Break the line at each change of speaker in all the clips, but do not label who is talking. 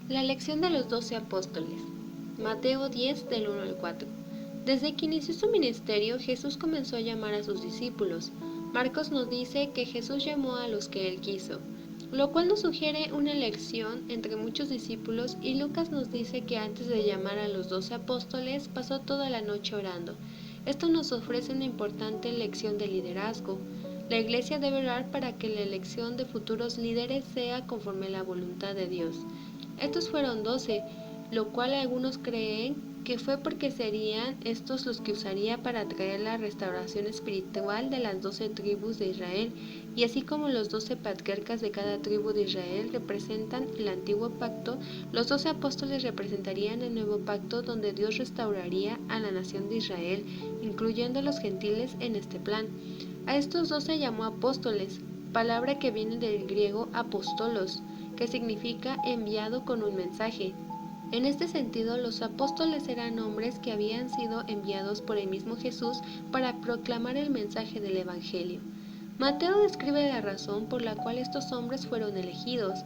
La elección de los 12 apóstoles. Mateo 10 del 1 al 4. Desde que inició su ministerio, Jesús comenzó a llamar a sus discípulos. Marcos nos dice que Jesús llamó a los que él quiso, lo cual nos sugiere una elección entre muchos discípulos, y Lucas nos dice que antes de llamar a los 12 apóstoles pasó toda la noche orando. Esto nos ofrece una importante lección de liderazgo. La Iglesia debe orar para que la elección de futuros líderes sea conforme a la voluntad de Dios. Estos fueron 12, lo cual algunos creen que fue porque serían estos los que usaría para traer la restauración espiritual de las 12 tribus de Israel, y así como los 12 patriarcas de cada tribu de Israel representan el antiguo pacto, los 12 apóstoles representarían el nuevo pacto donde Dios restauraría a la nación de Israel, incluyendo a los gentiles en este plan. A estos 12 llamó apóstoles, palabra que viene del griego apostolos, que significa enviado con un mensaje. En este sentido, los apóstoles eran hombres que habían sido enviados por el mismo Jesús para proclamar el mensaje del Evangelio. Mateo describe la razón por la cual estos hombres fueron elegidos.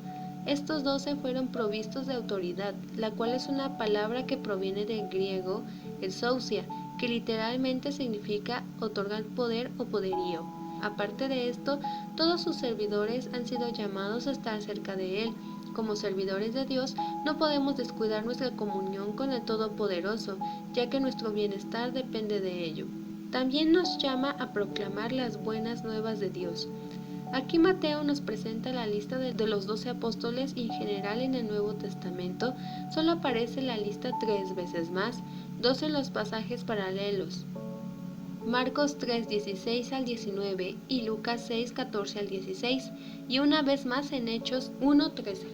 Estos 12 fueron provistos de autoridad, la cual es una palabra que proviene del griego exousia, que literalmente significa otorgar poder o poderío. Aparte de esto, todos sus servidores han sido llamados a estar cerca de él. Como servidores de Dios, no podemos descuidar nuestra comunión con el Todopoderoso, ya que nuestro bienestar depende de ello. También nos llama a proclamar las buenas nuevas de Dios. Aquí Mateo nos presenta la lista de los 12 apóstoles, y en general en el Nuevo Testamento solo aparece la lista 3 veces más, 2 en los pasajes paralelos. Marcos 3, 16 al 19 y Lucas 6, 14 al 16, y una vez más en Hechos 1, 13,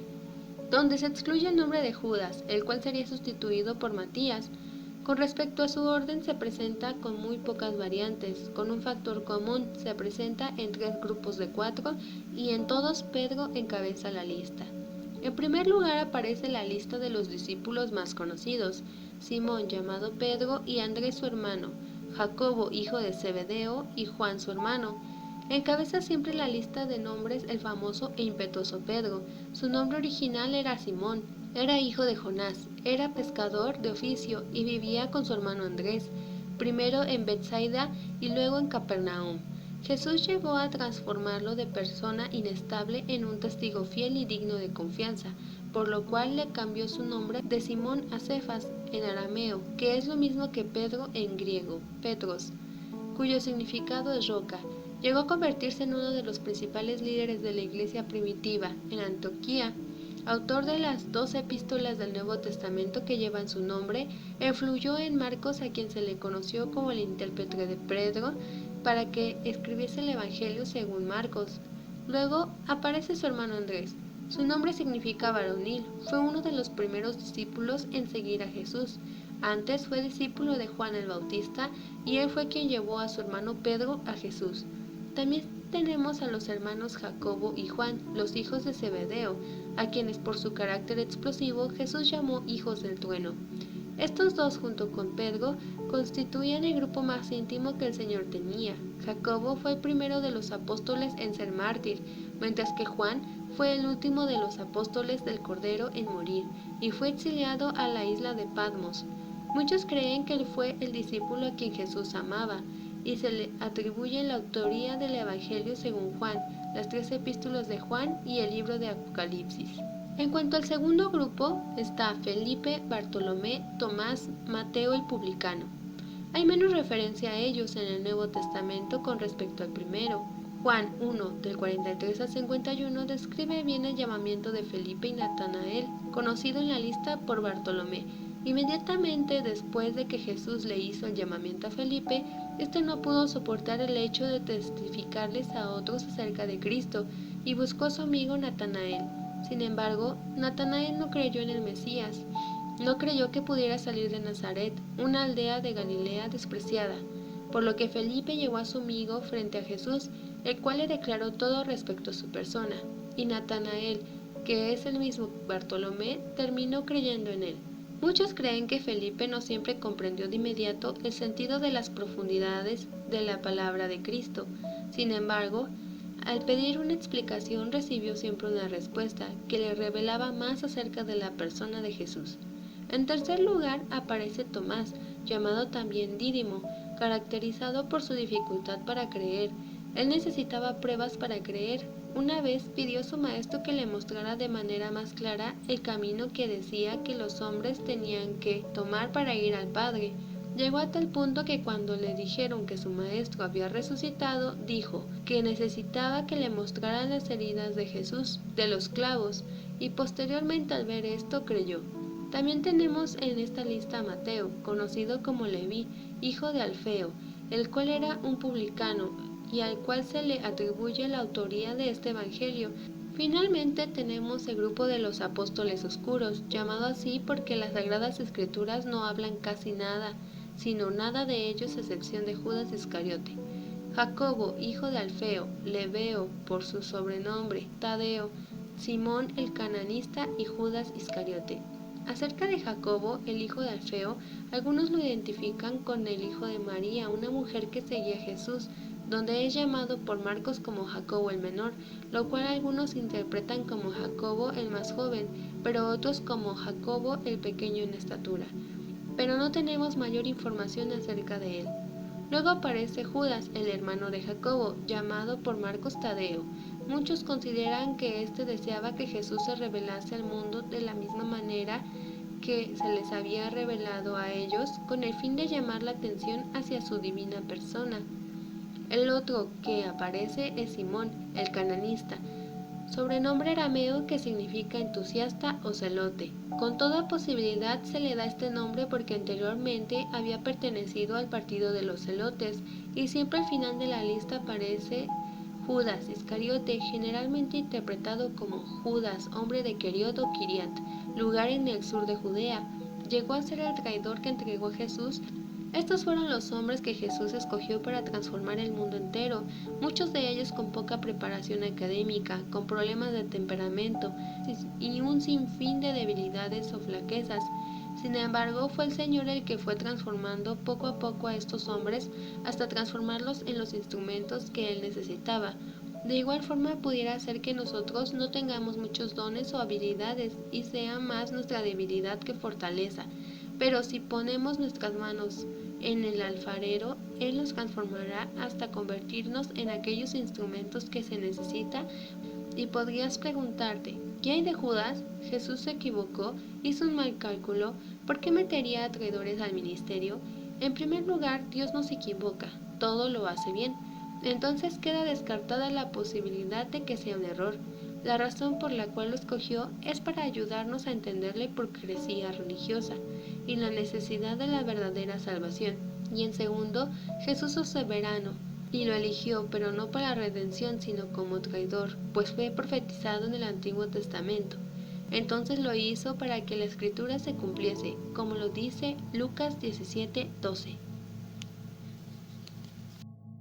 donde se excluye el nombre de Judas, el cual sería sustituido por Matías. Con respecto a su orden, se presenta con muy pocas variantes. Con un factor común, se presenta en 3 grupos de 4, y en todos Pedro encabeza la lista. En primer lugar aparece la lista de los discípulos más conocidos: Simón, llamado Pedro, y Andrés su hermano, Jacobo, hijo de Zebedeo, y Juan su hermano. Encabeza siempre la lista de nombres el famoso e impetuoso Pedro. Su nombre original era Simón, era hijo de Jonás, era pescador de oficio y vivía con su hermano Andrés, primero en Betsaida y luego en Capernaum. Jesús llegó a transformarlo de persona inestable en un testigo fiel y digno de confianza, por lo cual le cambió su nombre de Simón a Cefas en arameo, que es lo mismo que Pedro en griego, Petros, cuyo significado es roca. Llegó a convertirse en uno de los principales líderes de la iglesia primitiva en Antioquía. Autor de las 12 epístolas del Nuevo Testamento que llevan su nombre, influyó en Marcos, a quien se le conoció como el intérprete de Pedro, para que escribiese el Evangelio según Marcos. Luego aparece su hermano Andrés. Su nombre significa varonil. Fue uno de los primeros discípulos en seguir a Jesús. Antes fue discípulo de Juan el Bautista, y él fue quien llevó a su hermano Pedro a Jesús. También tenemos a los hermanos Jacobo y Juan, los hijos de Zebedeo, a quienes por su carácter explosivo Jesús llamó hijos del trueno. Estos dos, junto con Pedro, constituían el grupo más íntimo que el Señor tenía. Jacobo fue el primero de los apóstoles en ser mártir, mientras que Juan fue el último de los apóstoles del Cordero en morir, y fue exiliado a la isla de Patmos. Muchos creen que él fue el discípulo a quien Jesús amaba, y se le atribuye la autoría del Evangelio según Juan, las 3 epístolas de Juan y el libro de Apocalipsis. En cuanto al segundo grupo, está Felipe, Bartolomé, Tomás, Mateo el publicano. Hay menos referencia a ellos en el Nuevo Testamento con respecto al primero. Juan 1, del 43 al 51, describe bien el llamamiento de Felipe y Natanael, conocido en la lista por Bartolomé. Inmediatamente después de que Jesús le hizo el llamamiento a Felipe, este no pudo soportar el hecho de testificarles a otros acerca de Cristo, y buscó a su amigo Natanael. Sin embargo, Natanael no creyó en el Mesías. No creyó que pudiera salir de Nazaret, una aldea de Galilea despreciada, por lo que Felipe llevó a su amigo frente a Jesús, el cual le declaró todo respecto a su persona, y Natanael, que es el mismo Bartolomé, terminó creyendo en él. Muchos creen que Felipe no siempre comprendió de inmediato el sentido de las profundidades de la palabra de Cristo. Sin embargo, Al pedir una explicación recibió siempre una respuesta que le revelaba más acerca de la persona de Jesús. En tercer lugar aparece Tomás, llamado también Dídimo, caracterizado por su dificultad para creer. Él necesitaba pruebas para creer. Una vez pidió a su maestro que le mostrara de manera más clara el camino que decía que los hombres tenían que tomar para ir al Padre. Llegó a tal punto que cuando le dijeron que su maestro había resucitado, dijo que necesitaba que le mostraran las heridas de Jesús, de los clavos, y posteriormente al ver esto creyó. También tenemos en esta lista a Mateo, conocido como Leví, hijo de Alfeo, el cual era un publicano y al cual se le atribuye la autoría de este evangelio. Finalmente tenemos el grupo de los apóstoles oscuros, llamado así porque las sagradas escrituras no hablan casi nada, sino nada de ellos a excepción de Judas Iscariote. Jacobo, hijo de Alfeo, Lebeo, por su sobrenombre, Tadeo, Simón el cananista y Judas Iscariote. Acerca de Jacobo, el hijo de Alfeo, algunos lo identifican con el hijo de María, una mujer que seguía a Jesús, donde es llamado por Marcos como Jacobo el menor, lo cual algunos interpretan como Jacobo el más joven, pero otros como Jacobo el pequeño en estatura. Pero no tenemos mayor información acerca de él. Luego aparece Judas, el hermano de Jacobo, llamado por Marcos Tadeo. Muchos consideran que éste deseaba que Jesús se revelase al mundo de la misma manera que se les había revelado a ellos, con el fin de llamar la atención hacia su divina persona. El otro que aparece es Simón, el cananista, sobrenombre arameo que significa entusiasta o celote. Con toda posibilidad se le da este nombre porque anteriormente había pertenecido al partido de los celotes y siempre al final de la lista aparece Judas Iscariote, generalmente interpretado como Judas, hombre de Queriot o Kiriat, lugar en el sur de Judea. Llegó a ser el traidor que entregó a Jesús. Estos fueron los hombres que Jesús escogió para transformar el mundo entero, muchos de ellos con poca preparación académica, con problemas de temperamento y un sinfín de debilidades o flaquezas. Sin embargo, fue el Señor el que fue transformando poco a poco a estos hombres hasta transformarlos en los instrumentos que Él necesitaba. De igual forma pudiera ser que nosotros no tengamos muchos dones o habilidades y sea más nuestra debilidad que fortaleza, pero si ponemos nuestras manos en el alfarero, Él nos transformará hasta convertirnos en aquellos instrumentos que se necesita. Y podrías preguntarte, ¿qué hay de Judas? ¿Jesús se equivocó? ¿Hizo un mal cálculo? ¿Por qué metería a traidores al ministerio? En primer lugar, Dios no se equivoca, todo lo hace bien. Entonces queda descartada la posibilidad de que sea un error. La razón por la cual lo escogió es para ayudarnos a entender la hipocresía religiosa y la necesidad de la verdadera salvación. Y en segundo, Jesús es soberano y lo eligió, pero no para redención, sino como traidor, pues fue profetizado en el Antiguo Testamento. Entonces lo hizo para que la escritura se cumpliese, como lo dice Lucas 17:12.